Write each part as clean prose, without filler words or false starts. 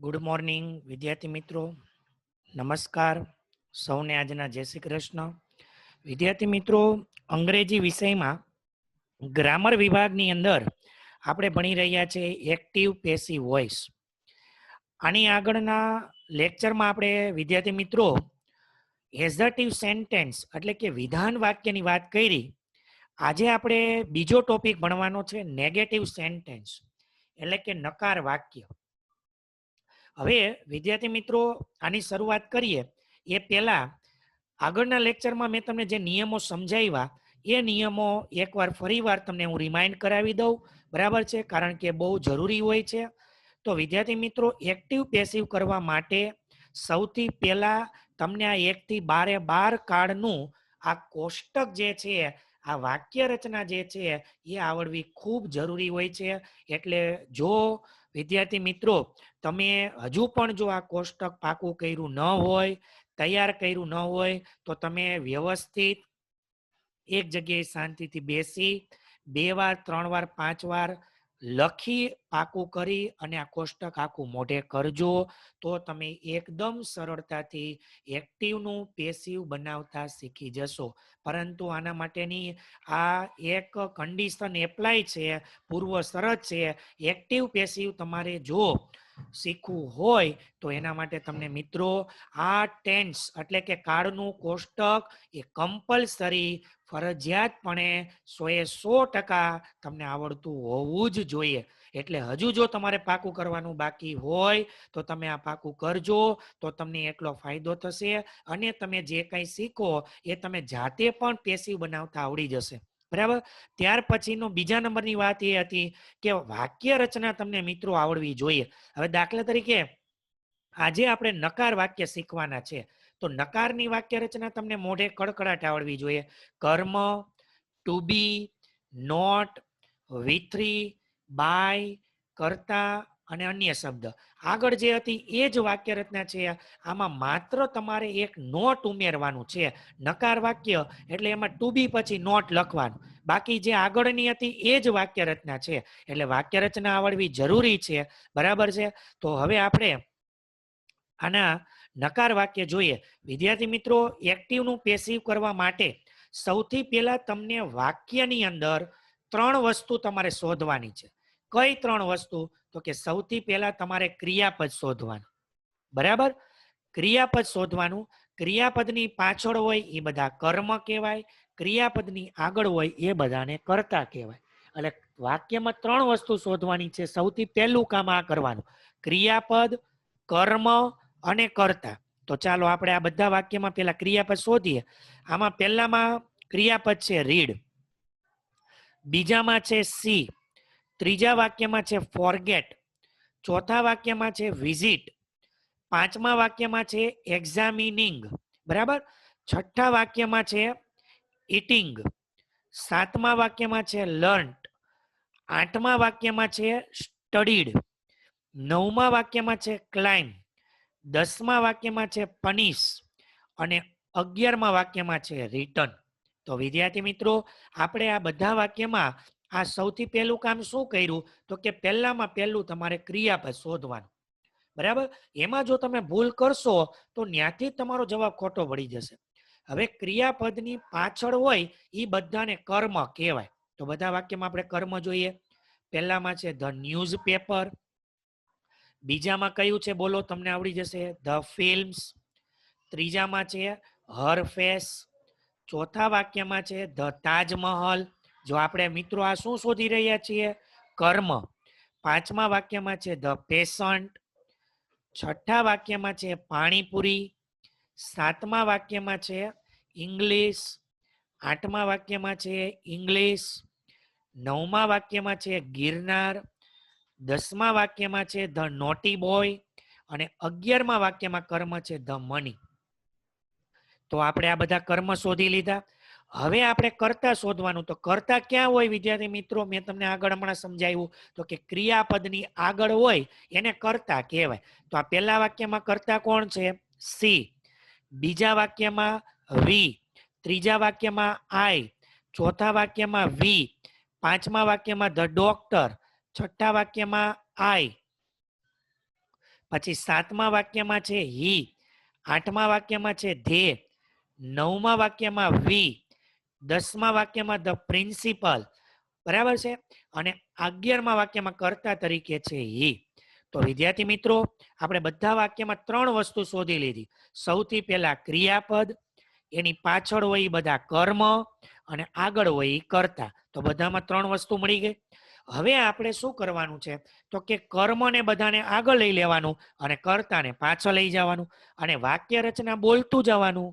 Good morning વિદ્યાર્થી મિત્રો. નમસ્કાર સૌને. આજના જય શ્રી કૃષ્ણ. વિદ્યાર્થી મિત્રો, અંગ્રેજી વિષયમાં ગ્રામર વિભાગની અંદર આપણે ભણી રહ્યા છીએ એક્ટિવ પેસિવ વોઇસ. આની આગળના લેક્ચરમાં આપણે વિદ્યાર્થી મિત્રો એઝર્ટિવ સેન્ટેન્સ એટલે કે વિધાન વાક્યની વાત કરી. આજે આપણે બીજો ટોપિક ભણવાનો છે નેગેટિવ સેન્ટેન્સ એટલે કે નકાર વાક્ય. હવે વિદ્યાર્થી મિત્રો, આની શરૂઆત કરીએ એ પહેલા આગળના લેક્ચરમાં મેં તમને જે નિયમો સમજાવ્યા એ નિયમો એકવાર ફરીવાર તમને હું રિમાઇન્ડ કરાવી દઉં. બરાબર છે? કારણ કે બહુ જરૂરી હોય છે. તો વિદ્યાર્થી મિત્રો, એક્ટિવ પેસિવ કરવા માટે સૌથી પહેલા તમને આ 1 થી 12 કાળનું આ કોષ્ટક જે છે, આ વાક્ય રચના જે છે એ આવડવી ખૂબ જરૂરી હોય છે. એટલે જો વિદ્યાર્થી મિત્રો તમે હજુ પણ જો આ કોષ્ટક પાકું કર્યું ન હોય, તૈયાર કર્યું ન હોય, તો તમે વ્યવસ્થિત એક જગ્યાએ શાંતિથી બેસી 2 વાર 3 વાર 5 વાર લખી પાકું કરી અને આ કોષ્ટક આખું મોઢે કરજો. તો તમે એકદમ સરળતાથી એક્ટિવનું પેસિવ બનાવતા શીખી જશો. પરંતુ આના માટેની આ એક કન્ડિશન એપ્લાય છે, પૂર્વ શરત છે. એક્ટિવ પેસિવ તમારે જો શીખવું હોય તો એના માટે તમને મિત્રો આ ટેન્સ એટલે કે કાળનું કોષ્ટક એ કમ્પલસરી ફરજિયાતપણે 100% તમને આવડતું હોવું જ જોઈએ. એટલે હજુ જો તમારે પાકું કરવાનું બાકી હોય તો તમે આ પાકું કરજો. તો તમને એટલો ફાયદો થશે અને તમે જે કંઈ શીખો એ તમે જાતે પણ પેસિવ બનાવતા આવડી જશે. બરાબર? ત્યાર પછીનો બીજા નંબરની વાત એ હતી કે વાક્ય રચના તમને મિત્રો આવડવી જોઈએ. હવે દાખલા તરીકે આજે આપણે નકાર વાક્ય શીખવાના છે. તો નકારની વાક્ય રચના તમને મોઢે કડકડાટ આવડવી જોઈએ. કર્મ, ટુ બી, નોટ, વિથરી, બાય, કરતા અને અન્ય શબ્દ. આગળ જે હતી એ જ વાક્ય રચના છે. આમાં માત્ર તમારે એક નોટ ઉમેરવાનું છે. નકાર વાક્ય એટલે એમાં ટુ બી પછી નોટ લખવાનું. બાકી જે આગળની હતી એ જ વાક્ય રચના છે. એટલે વાક્ય રચના આવડવી જરૂરી છે. બરાબર છે? તો હવે આપણે આના નકાર વાક્ય જોઈએ. વિદ્યાર્થી મિત્રો, એક્ટિવનું પેસિવ કરવા માટે સૌથી પહેલા તમને વાક્યની અંદર 3 વસ્તુ તમારે શોધવાની છે. કઈ 3 વસ્તુ? તો કે સૌથી પહેલા તમારે ક્રિયાપદ શોધવાનું. બરાબર? ક્રિયાપદ શોધવાનું. ક્રિયાપદની પાછળ હોય એ બધા કર્મ કહેવાય, ક્રિયાપદની આગળ હોય એ બધાને કર્તા કહેવાય. એટલે વાક્યમાં 3 વસ્તુ શોધવાની છે. સૌથી પહેલું કામ આ કરવાનું: ક્રિયાપદ, કર્મ અને કર્તા. તો ચાલો આપણે આ બધા વાક્યમાં પહેલા ક્રિયાપદ શોધીએ. આમાં પહેલામાં ક્રિયાપદ છે રીડ, બીજામાં છે સી, ત્રીજા વાક્યમાં છે ફોરગેટ, ચોથા વાક્યમાં છે વિઝિટ, પાંચમા વાક્યમાં છે એક્ઝામિનિંગ. બરાબર? છઠ્ઠા વાક્યમાં છે ઇટિંગ, સાતમા વાક્યમાં છે લર્ન્ટ, આઠમા વાક્યમાં છે સ્ટડીડ, નવમા વાક્યમાં છે ક્લાઇમ્બ, 10મા વાક્યમાં છે પનિશ અને 11મા વાક્યમાં છે રિટર્ન. તો વિદ્યાર્થી મિત્રો, આપણે આ બધા વાક્યમાં આ સૌથી પહેલું કામ શું કર્યું? તો કે પહેલામાં પહેલું તમારે ક્રિયાપદ શોધવાનું. બરાબર? એમાં જો તમે ભૂલ કરશો તો ત્યાંથી તમારો જવાબ ખોટો પડી જશે. હવે ક્રિયાપદની પાછળ હોય એ બધાને કર્મ કહેવાય. તો બધા વાક્યમાં આપણે કર્મ જોઈએ. પહેલામાં છે ધ ન્યૂઝપેપર, બીજામાં કયું છે બોલો, તમને આવડી જશે? The films. ત્રીજામાં છે હર ફેસ, ચોથા વાક્યમાં છે ધ તાજમહલ. જો આપણે મિત્રો આ શું શોધી રહ્યા છીએ? કર્મ. પાંચમા વાક્યમાં છે ધ પેશન્ટ, છઠ્ઠા વાક્યમાં છે પાણીપુરી, સાતમા વાક્યમાં છે ઇંગ્લિશ, આઠમા વાક્યમાં છે ઇંગ્લિશ, નવમા વાક્યમાં છે ગિરનાર, 10મા વાક્યમાં છે ધ નોટી બોય અને 11મા વાક્યમાં કર્મ છે ધ મની. તો આપણે આ બધા કર્મ શોધી લીધા. હવે આપણે કર્તા શોધવાનું. તો કર્તા ક્યાં હોય વિદ્યાર્થી મિત્રો? મેં તમને આગળ હમણાં સમજાવ્યું. તો કે ક્રિયાપદની આગળ હોય એને કર્તા કહેવાય. તો આ પહેલા વાક્યમાં કર્તા કોણ છે? સી. બીજા વાક્યમાં વી, ત્રીજા વાક્યમાં આઈ, ચોથા વાક્યમાં વી, પાંચમા વાક્યમાં ધ ડોક્ટર, છઠ્ઠા વાક્યમાં આઈ, પછી 7મા વાક્યમાં છે હી, 8મા વાક્યમાં છે ધે, 9મા વાક્યમાં વી, 10મા વાક્યમાં ધ પ્રિન્સિપલ, બરાબર છે, અને 11મા વાક્યમાં કર્તા તરીકે છે હી. તો વિદ્યાર્થી મિત્રો, આપણે બધા વાક્યમાં 3 વસ્તુ શોધી લીધી. સૌથી પહેલા ક્રિયાપદ, એની પાછળ હોય બધા કર્મ, અને આગળ હોય કર્તા. તો બધામાં 3 વસ્તુ મળી ગઈ. હવે આપણે શું કરવાનું છે, તો કે કર્મને બધાને આગળ લઈ લેવાનું અને કર્તાને પાછળ લઈ જવાનું, અને વાક્ય રચના બોલતું જવાનું,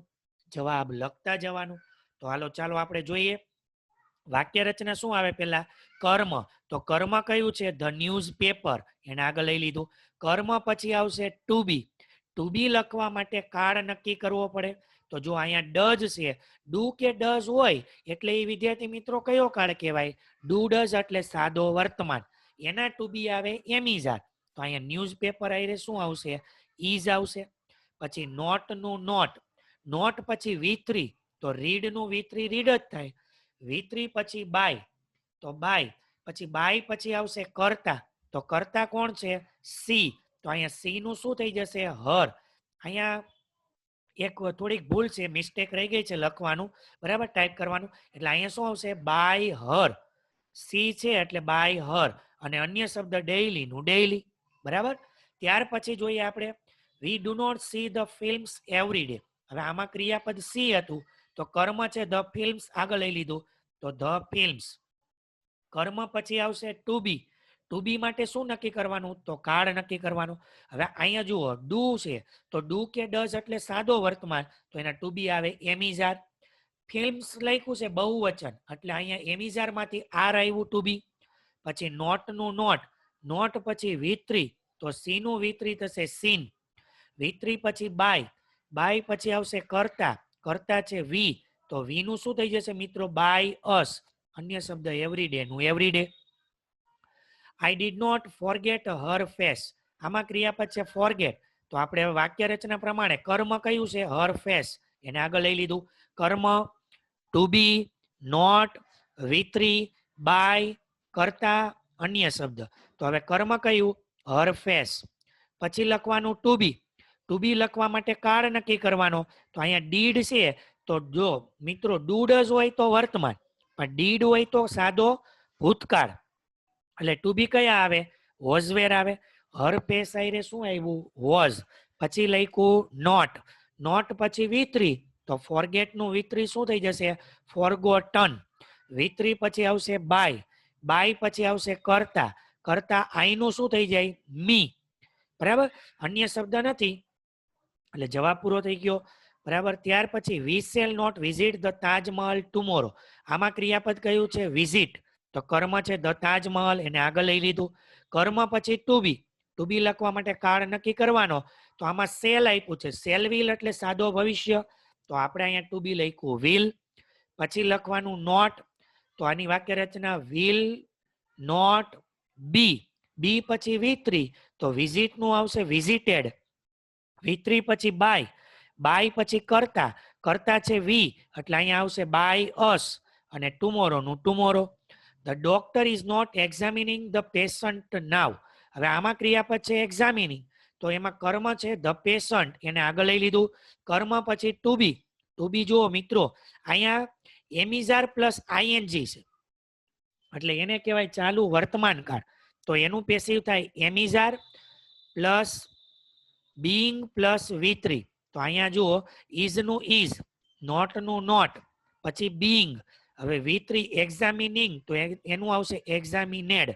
જવાબ લખતા જવાનું. તો હાલો ચાલો આપણે જોઈએ. વાક્ય રચના શું આવે પહેલા? કર્મ. તો કર્મ કયું છે? ધ ન્યૂઝ પેપર, એને આગળ લઈ લીધું. કર્મ પછી આવશે ટુ બી. ટુ બી લખવા માટે કાળ નક્કી કરવો પડે. તો જો અહીંયા ડઝ છે, ડુ કે ડઝ હોય એટલે એ વિદ્યાર્થી મિત્રો કયો કાળ કહેવાય? ડુ ડઝ એટલે સાદો વર્તમાન. એના ટુ બી આવે એમિઝાર. તો અહીંયા ન્યૂઝ પેપર આવીને શું આવશે? ઇઝ આવશે. પછી નોટ નું નોટ, નોટ પછી V3, તો રીડ નું V3 રીડ જ થાય. V3 પછી બાય, તો બાય. પછી બાય પછી આવશે કર્તા, તો કર્તા કોણ છે? સી. તો અહીંયા સી નું શું થઈ જશે? હર. અહીંયા એક થોડીક ભૂલ છે, મિસ્ટેક રહી ગઈ છે લખવાનું, બરાબર, ટાઈપ કરવાનું. એટલે અહીંયા શું આવશે? By her. સી છે એટલે બાય હર, અને અન્ય શબ્દ ડેઈલી નું ડેઈલી, બરાબર. ત્યાર પછી જોઈએ આપણે, we do not see the films every day. હવે આમાં ક્રિયાપદ સી હતું, તો કર્મ છે ધ ફિલ્મ્સ આગળ લઈ લીધું, તો ધ ફિલ્મ્સ. કર્મ પછી આવશે ટુ બી. ટુ બી માટે શું નક્કી કરવાનું? તો કાળ નક્કી કરવાનું. હવે અહીંયા જુઓ, ડુ છે, તો ડુ કે ડઝ એટલે સાદો વર્તમાન, તો એના ટુ બી આવે એમિઝાર. ફિલ્મ્સ લખ્યું છે બહુવચન, એટલે અહીંયા એમિઝાર માંથી આર આવ્યું ટુ બી. પછી નોટ નું નોટ, નોટ પછી V3, તો સી નું V3 થશે સીન. V3 પછી બાય, બાય પછી આવશે કર્તા, કર્તા છે વી, તો વી નું શું થઈ જશે મિત્રો? By us. અન્ય શબ્દ એવરીડે નું everyday. I did not forget her face. આમાં ક્રિયાપદ છે ફોરગેટ, તો આપણે વાક્ય રચના પ્રમાણે કર્મ કયું છે? હર ફેસ, એને આગળ લઈ લીધું. કર્મ, to be, not, V3, by, કરતા, અન્ય શબ્દ. તો હવે કર્મ કયું? હર ફેસ. પછી લખવાનું ટુ બી. ટુ બી લખવા માટે કાળ નક્કી કરવાનો. તો અહીંયા ડીડ છે, તો જો મિત્રો ડુ ડઝ હોય તો વર્તમાન, પણ ડીડ હોય તો સાદો ભૂતકાળ. એટલે ટુ બી કયા આવે? વોઝ વેર આવે. હર ફેસ આઈને શું આવ્યું? વોઝ. પછી લખ્યું નોટ, નોટ પછી V3, તો ફોરગેટ નું V3 શું થઈ જશે? ફોરગોટન. V3 પછી આવશે બાય, બાય પછી આવશે કરતા, કરતા આઈ નું શું થઈ જાય? મી. બરાબર, અન્ય શબ્દ નથી, એટલે જવાબ પૂરો થઈ ગયો. બરાબર. ત્યાર પછી we shall not visit the Taj Mahal tomorrow. આમાં ક્રિયાપદ કયું છે? વિઝિટ. તો કર્મ છે ધ તાજમહલ, એને આગળ લઈ લીધું. કર્મ પછી ટુ બી. ટુ બી લખવા માટે કાળ નક્કી કરવાનો, તો આમાં સેલ આપ્યું છે, સેલ વિલ એટલે સાદો ભવિષ્ય, તો આપણે અહીંયા ટુ બી લખ્યું વિલ. પછી લખવાનું નોટ, તો આની વાક્ય રચના વિલ નોટ બી. બી પછી V3, તો વિઝિટ નું આવશે વિઝિટેડ. V3 પછી બાય, બાય પછી કરતા, કરતા છે વી, એટલે અહીંયા આવશે બાય અસ, અને ટુમોરો નું tomorrow. The doctor is not examining the patient now. હવે આમાં ક્રિયાપદ છે એક્ઝામિનિંગ, તો એમાં કર્મ છે ધ પેશન્ટ, એને આગળ લઈ લીધું. કર્મ પછી ટુ બી. ટુ બી જુઓ મિત્રો, અહીંયા એમિઝાર પ્લસ આઈએનજી છે, એટલે એને કહેવાય ચાલુ વર્તમાન કાળ. તો એનું પેસિવ થાય એમિઝાર પ્લસ બીઈંગ પ્લસ V3. તો અહીંયા જુઓ, ઇઝ નું ઇઝ, નોટ નું નોટ, પછી બીઈંગ. હવે V3 એક્ઝામિનિંગ, તો એનું આવશે એક્ઝામિનેડ.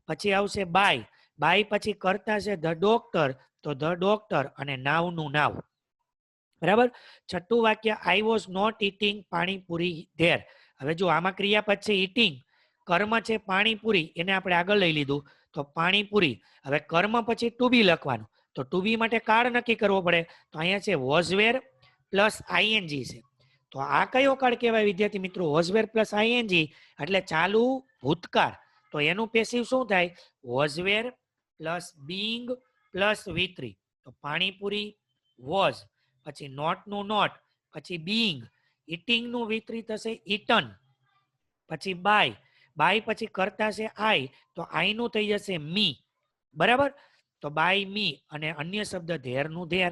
પછી આવશે બાય, બાય પછી કરતા છે ધ ડોક્ટર, તો ધ ડોક્ટર, અને નાવ નું નાવ. બરાબર. છઠ્ઠું વાક્ય, I was not eating panipuri there. હવે જો આમાં ક્રિયાપદ છે ઇટિંગ, કર્મ છે પાણીપુરી, એને આપણે આગળ લઈ લીધું, તો પાણીપુરી. હવે કર્મ પછી ટુ બી લખવાનું, તો ટુ બી માટે કાળ નક્કી કરવો પડે, તો અહીંયા છે વોઝવેર પ્લસ આઈએનજી છે. તો આ કયો કાળ કહેવાય વિદ્યાર્થી મિત્રો? વોઝવેર પ્લસ આઈએનજી એટલે ચાલુ ભૂતકાળ. તો એનું પેસિવ શું થાય? Was were plus being plus V3. તો પાણીપુરી વોઝ, પછી નોટ નું નોટ, પછી બીઈંગ, ઇટિંગ નું V3 થશે ઇટન. પછી બાય, બાય પછી કરતા છે આઈ, તો આઈ નું થઈ જશે મી. બરાબર. તો બાય મી અને અન્ય શબ્દ ધેરનું ધેર.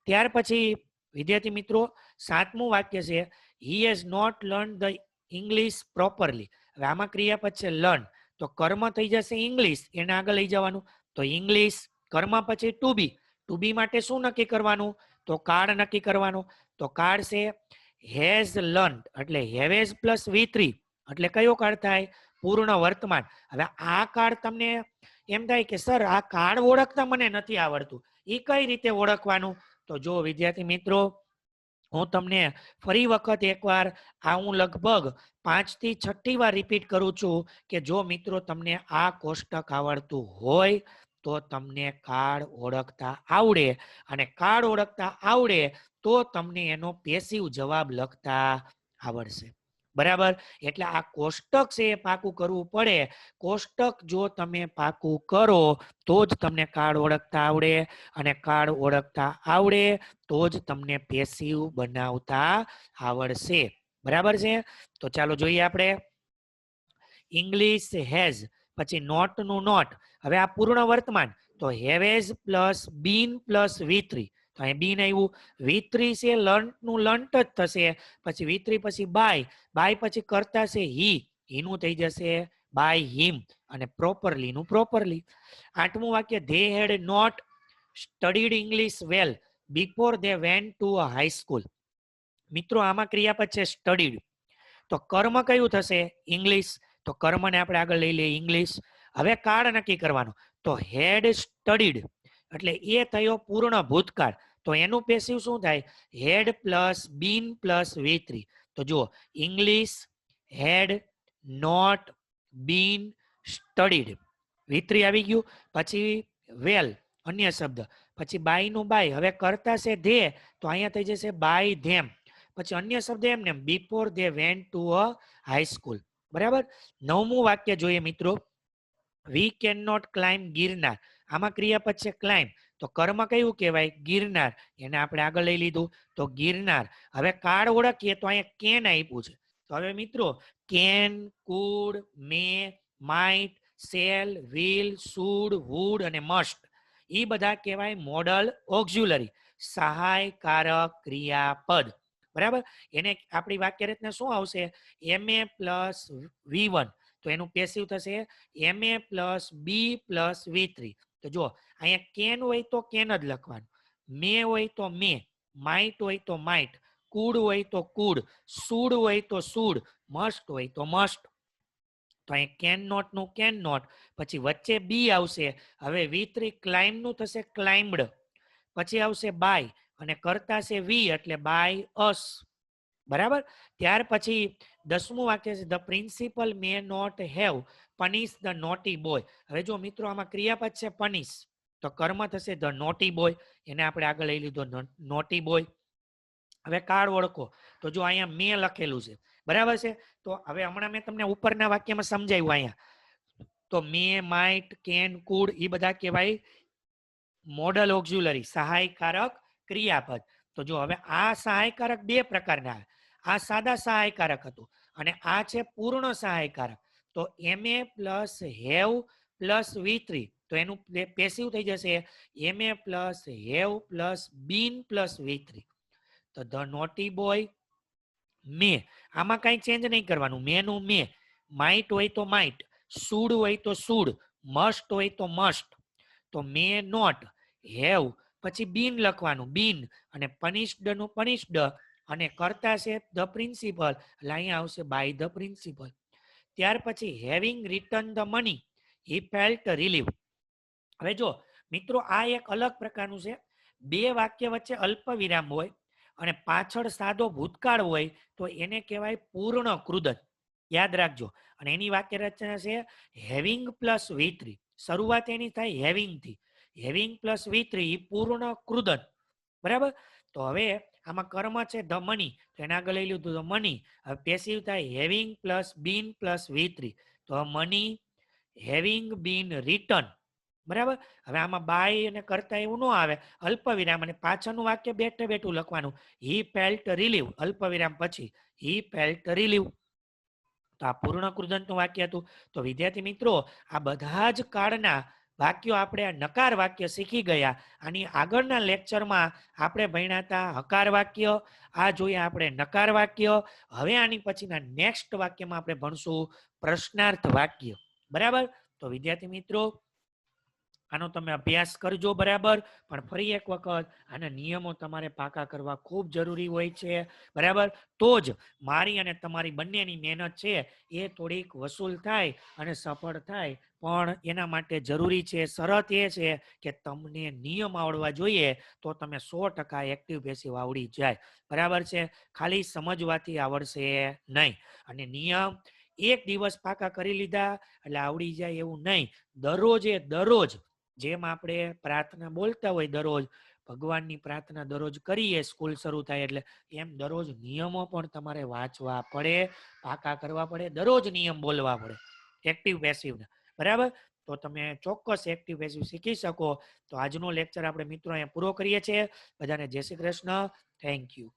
ત્યાર પછી વિદ્યાર્થી મિત્રો 7મું વાક્ય છે he has not learn the English properly. હવે આમાં ક્રિયાપદ છે લર્ન, તો કર્મ થઈ જશે ઇંગ્લિશ, એને આગળ લઈ જવાનું. તો ઇંગ્લિશ કર્મ પછી ટુ બી માટે શું નક્કી કરવાનું? તો કાળ નક્કી કરવાનું. તો કાળ છે હેઝ લર્ન એટલે હેવેઝ પ્લસ V3 એટલે કયો કાળ થાય? પૂર્ણ વર્તમાન. હવે આ કાળ તમને એમ થાય કે સર આ કાળ ઓળખતા મને નથી આવડતું, એ કઈ રીતે ઓળખવાનું? તો જો વિદ્યાર્થી મિત્રો, હું તમને ફરી વખત એકવાર હું લગભગ 5 થી 6 વાર રિપીટ કરું છું કે જો મિત્રો તમને આ કોષ્ટક આવડતું હોય તો તમને કાળ ઓળખતા આવડે, અને કાળ ઓળખતા આવડે તો તમને એનો પેસિવ જવાબ લખતા આવડશે. બરાબર? એટલે આ કોષ્ટક છે એ પાકું કરવું પડે. કોષ્ટક જો તમે પાકું કરો તો જ તમને કાળ ઓળખતા આવડે, અને કાળ ઓળખતા આવડે તો જ તમને પેસિવ બનાવતા આવડશે. બરાબર છે? તો ચાલો જોઈએ આપણે ઇંગ્લિશ હેઝ પછી નોટ નું નોટ. હવે આ પૂર્ણ વર્તમાન, તો હેવેઝ પ્લસ બીન પ્લસ V3. તો અહીં બીન આવ્યું, V3 છે લર્ન્ટ નું લર્ન્ટ જ થશે, પછી V3 પછી બાય પછી કરતા છે હીનું થઈ જશે બાય હિમ, અને પ્રોપરલી નું પ્રોપરલી. 8મું વાક્ય they had not studied English well before they went to a high school. મિત્રો આમાં ક્રિયાપદ છે સ્ટડીડ, તો કર્મ કયું થશે? ઇંગ્લિશ. તો કર્મને આપણે આગળ લઈ લઈએ ઇંગ્લિશ. હવે કાળ નક્કી કરવાનો, તો હેડ સ્ટડીડ એટલે એ થયો પૂર્ણ ભૂતકાળ, તો એનું પેસિવ શું થાય? Had plus been plus V3. તો જુઓ English had not been studied, V3 આવી ગયું. પછી વેલ અન્ય શબ્દ, પછી બાય નું બાય, હવે કરતા છે ધે, તો અહીંયા થઈ જશે બાય ધેમ. પછી અન્ય શબ્દ એમને before they went to a high school. બરાબર? 9મું વાક્ય જોઈએ મિત્રો, we can not climb Girnar. આમાં ક્રિયાપદ છે ક્લાઇમ્બ, તો કર્મ કયું કહેવાય? ગિરનાર, એને આપણે આગળ લઈ લીધું. તો ગિરનાર. હવે કાળ ઓળખીએ તો અહીંયા કેન આપ્યું છે. તો હવે મિત્રો can, could, may, might, shall, will, should, would અને મસ્ટ, એ બધા કહેવાય મોડલ ઓક્ઝ્યુલરી, સહાયકારક ક્રિયાપદ. બરાબર? એને આપણી વાક્ય રચના શું આવશે? MA પ્લસ V1, તો એનું પેસિવ થશે MA પ્લસ બી પ્લસ V3. તો જો અહીંયા કેન હોય તો કેન જ લખવાનું, મે હોય તો મે, માઇટ હોય તો માઇટ, કુડ હોય તો કુડ, શુડ હોય તો શુડ, મસ્ટ હોય તો મસ્ટ. તો અહીં કેન નોટ નું કેન નોટ, પછી વચ્ચે બી આવશે. હવે V3 ક્લાઇમ્બ નું થશે ક્લાઇમ્બડ, પછી આવશે બાય અને કરતા છે વી એટલે બાય અસ. બરાબર? ત્યાર પછી 10મું વાક્ય છે the principal may not have punish the naughty boy. હવે જો મિત્રો આમાં ક્રિયાપદ છે પનિશ, તો કર્મ થશે ધ નોટી બોય, એને આપણે આગળ લઈ લીધો નોટી બોય. હવે કાળ ઓળખો, તો જો અહીંયા મે લખેલું છે. બરાબર છે? તો હવે હમણાં મેં તમને ઉપરના વાક્યમાં સમજાવ્યું અહીંયા, તો મે, માઇટ, કેન, કુડ એ બધા કહેવાય મોડલ ઓક્ઝ્યુલરી, સહાયકારક ક્રિયાપદ. તો જો હવે આ સહાયકારક બે પ્રકારના આવે, આ સાદા સહાયકારક હતું અને આ છે પૂર્ણ સહાયકારક. તો MA plus have plus V3, તો એનું પેસિવ થઈ જશે MA plus have plus been plus V3. તો ધ નોટી બોય મે, આમાં કઈ ચેન્જ નહીં કરવાનું, મે નું મે, માઇટ હોય તો માઇટ, શુડ હોય તો શુડ, મસ્ટ હોય તો મસ્ટ. તો મે નોટ હેવ પછી બીન લખવાનું બીન, અને પનિશ્ડ નું પનિશ્ડ, અને કરતા છે ધ પ્રિન્સિપલ એટલે અહીંયા આવશે બાય ધ પ્રિન્સિપલ. ત્યાર પછી having return the money he felt relieve. હવે જો મિત્રો આ એક અલગ પ્રકારનું છે, બે વાક્ય વચ્ચે અલ્પ વિરામ હોય અને પાછળ સાદો ભૂતકાળ હોય તો એને કહેવાય પૂર્ણ કૃદંત. યાદ રાખજો. અને એની વાક્ય રચના છે હેવિંગ પ્લસ V3. શરૂઆત એની થાય હેવિંગ થી, હેવિંગ પ્લસ V3 પૂર્ણ કૃદંત. બરાબર? તો હવે આમાં કર્મ છે ધ મની, તો એને આગળ લઈ લીધું ધ મની. હવે પેસિવ થાય having plus been plus V3, તો મની હેવિંગ બીન રિટર્ન. બરાબર? હવે આમાં બાય અને કરતા એવું ન આવે, અલ્પ વિરામ, અને પાછળનું વાક્ય બેઠે બેઠું લખવાનું હી ફેલ્ટ રિલીવ, અલ્પ વિરામ પછી હી ફેલ્ટ રિલીવ. તો આ પૂર્ણ કૃદંતનું વાક્ય હતું. તો વિદ્યાર્થી મિત્રો આ બધા જ કાળના વાક્યો આપણે આ નકાર વાક્ય શીખી ગયા. આની આગળના લેક્ચરમાં આપણે ભણ્યા હતા હકાર વાક્ય, આ જોયા આપણે નકાર વાક્ય. હવે આની પછીના નેક્સ્ટ વાક્યમાં આપણે ભણશું પ્રશ્નાર્થ વાક્ય. બરાબર? તો વિદ્યાર્થી મિત્રો, આનો તમે અભ્યાસ કરજો બરાબર. પણ ફરી એક વખત આના નિયમો તમારે પાકા કરવા ખૂબ જરૂરી હોય છે. બરાબર? તો જ મારી અને તમારી બંનેની મહેનત છે એ થોડીક વસૂલ થાય અને સફળ થાય. પણ એના માટે જરૂરી છે, શરત એ છે કે તમને નિયમ આવડવા જોઈએ. તો તમે 100% એક્ટિવ પેસિવ આવડી જાય. બરાબર છે? ખાલી સમજવાથી આવડશે નહીં. અને નિયમ એક દિવસ પાકા કરી લીધા એટલે આવડી જાય એવું નહીં. દરરોજે દરરોજ, જેમ આપણે પ્રાર્થના બોલતા હોય દરરોજ, ભગવાનની પ્રાર્થના દરરોજ કરીએ સ્કૂલ શરૂ થાય એટલે, એમ દરરોજ નિયમો પણ તમારે વાંચવા પડે, પાકા કરવા પડે, દરરોજ નિયમ બોલવા પડે એક્ટિવ પેસિવના. બરાબર? તો તમે ચોક્કસ એક્ટિવ પેસિવ શીખી શકો. તો આજનો લેક્ચર આપણે મિત્રો અહીંયા પૂરો કરીએ છીએ. બધાને જય શ્રી કૃષ્ણ. Thank you.